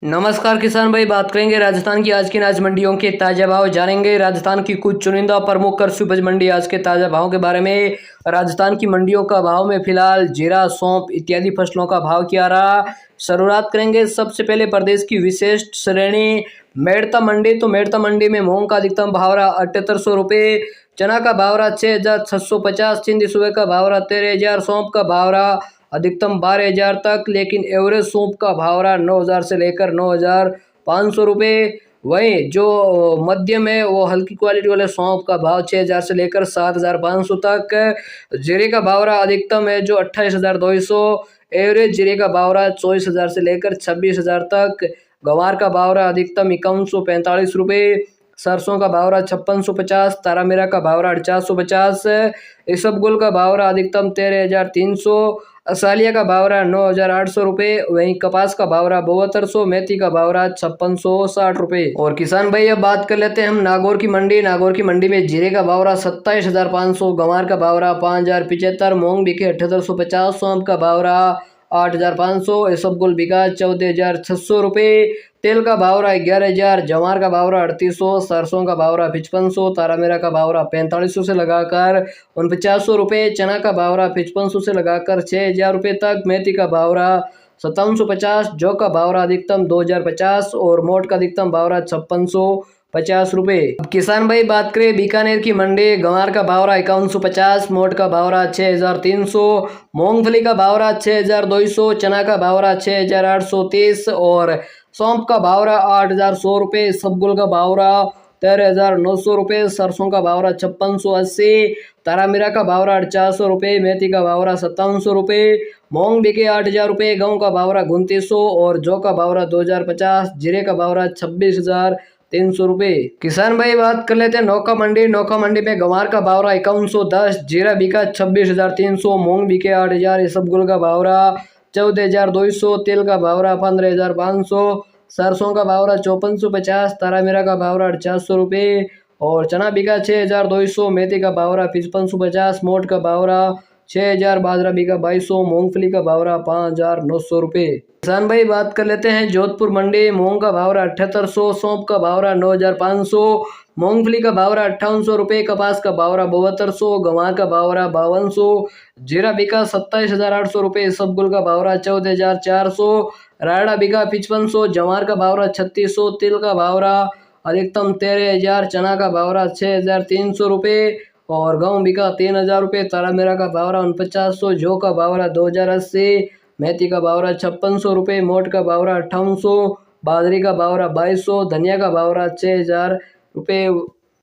नमस्कार किसान भाई, बात करेंगे राजस्थान की आज की अनाज मंडियों के ताजा भाव। जानेंगे राजस्थान की कुछ चुनिंदा प्रमुख कृषि उपज मंडी आज के ताजा भाव के बारे में। राजस्थान की मंडियों का भाव में फिलहाल जीरा, सौंफ इत्यादि फसलों का भाव क्या रहा, शुरुआत करेंगे। सबसे पहले प्रदेश की विशिष्ट श्रेणी मेड़ता मंडी। तो मेड़ता मंडी में मूंग का अधिकतम भाव रहा 7800 रुपये, चना का भाव रहा 6650, चिंदी सुबह का भाव रहा 13000, सौंफ का भाव रहा अधिकतम 12000 तक, लेकिन एवरेज सौंफ का भाव रहा 9000 से लेकर 9500 रुपये। वहीं जो मध्यम है वो हल्की क्वालिटी वाले सौंफ का भाव 6000 से लेकर 7500 तक। जीरे का भाव रहा अधिकतम है जो 28200, एवरेज जीरे का भाव रहा 24000 से लेकर 26000 तक। गंवार का भाव रहा अधिकतम 5145 रुपये, सरसों का भाव रहा 5650, तारामीरा का भाव रहा 450, इसबगुल का भाव रहा अधिकतम 13300, असालिया का भाव रहा 9800 रुपये। वहीं कपास का भाव रहा 7200, मेथी का भाव रहा 5660 रुपये। और किसान भाई अब बात कर लेते हैं हम नागौर की मंडी। नागौर की मंडी में जीरे का भाव रहा 27500, गंवार का भाव रहा 5075, मूंग बिके 7850, सौंफ का भाव रहा 8500, इसबगुल बिका 14600 रुपये, तेल का भाव रहा 11000, जवार का भाव रहा 3800, सरसों का भाव रहा 5500, तारामीरा का भाव रहा 4500 से लगाकर 4900 रुपये, चना का भाव रहा 5500 से लगाकर 6000 रुपये तक, मेथी का भाव रहा 5750, जौ का भाव रहा अधिकतम 2050 और मोट का अधिकतम भाव रहा 5650 रुपये। अब किसान भाई बात करें बीकानेर की मंडी। गंवार का भाव रहा 5150, मोट का भाव रहा 6300, मूंगफली का भाव रहा 6200, चना का भाव रहा 6830 और सौंफ का भाव रहा 8100 रुपये, इसबगुल का भाव रहा 13900 रुपये, सरसों का भाव रहा 5680, तारामीरा का भाव रहा 400 रुपये, मेथी का भाव रहा 5700 रुपये, मूंग बिके 8000 रुपये, गेहूं का भाव रहा 2900 और जौ का भाव रहा 2050, जीरे का भाव रहा 26300 रुपये। किसान भाई बात कर लेते हैं नौका मंडी। नौका मंडी में गंवार का भाव रहा 5110, जीरा बिका 26300, मूंग बिके 8000, इसबगुल का भाव रहा 14200, तेल का भाव रहा 15500, सरसों का भाव रहा 5450, तारामीरा का भाव रहा 400 रुपये और चना बिका 6200, मेथी का भाव रहा 5550, मोट का भाव रहा 6000, बाजरा बिका 2200, मूंगफली का भाव रहा 5900 रुपये। किसान भाई बात कर लेते हैं जोधपुर मंडी। मूंग का भाव रहा 7800, सौंफ का भाव रहा 9500, मूंगफली का भाव रहा 5800 रुपये, कपास का भाव रहा 7200, गंवार का भाव रहा 5200, जीरा बिका 27800 रुपये, इसबगुल का भाव रहा 14400, रायड़ा बिका 5500, जवार का भाव रहा 3600, तिल का भाव रहा अधिकतम 13000, चना का भाव रहा 6300 रुपये और गेहूं बिका 3000 रुपये, तारामीरा का भाव रहा 4900, जौ का भाव रहा 2080, मेथी का भाव रहा 5600 रुपये, मोट का भाव रहा 5800, बाजरी का भाव रहा 2200, धनिया का भाव रहा 6000 रुपये।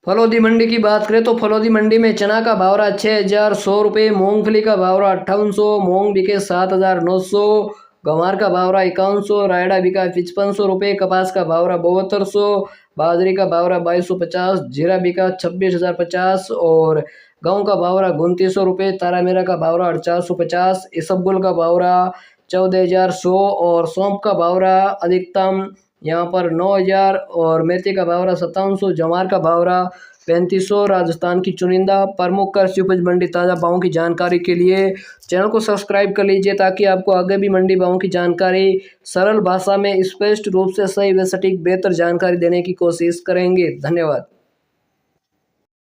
फलोदी मंडी की बात करें तो फलोदी मंडी में चना का भाव रहा 6100 रुपये, मूंगफली का भाव रहा 5800, मूंग बिके 7900, गंवार का भाव रहा 5100, रायड़ा बिका 5500 रुपये, कपास का भाव रहा 7200, बाजरी का भाव रहा 2250, जीरा बिका 26050 और गेहूं का भाव रहा 2900 रुपये, तारामीरा का भाव रहा 450, इसबगुल का भाव रहा 14100 और सौंफ का भाव रहा अधिकतम यहाँ पर 9000 और मेथी का भाव रहा 5700, जवार का भाव रहा 3500। राजस्थान की चुनिंदा प्रमुख कृषि उपज मंडी ताज़ा भावों की जानकारी के लिए चैनल को सब्सक्राइब कर लीजिए ताकि आपको आगे भी मंडी भावों की जानकारी सरल भाषा में स्पष्ट रूप से सही व सटीक बेहतर जानकारी देने की कोशिश करेंगे। धन्यवाद।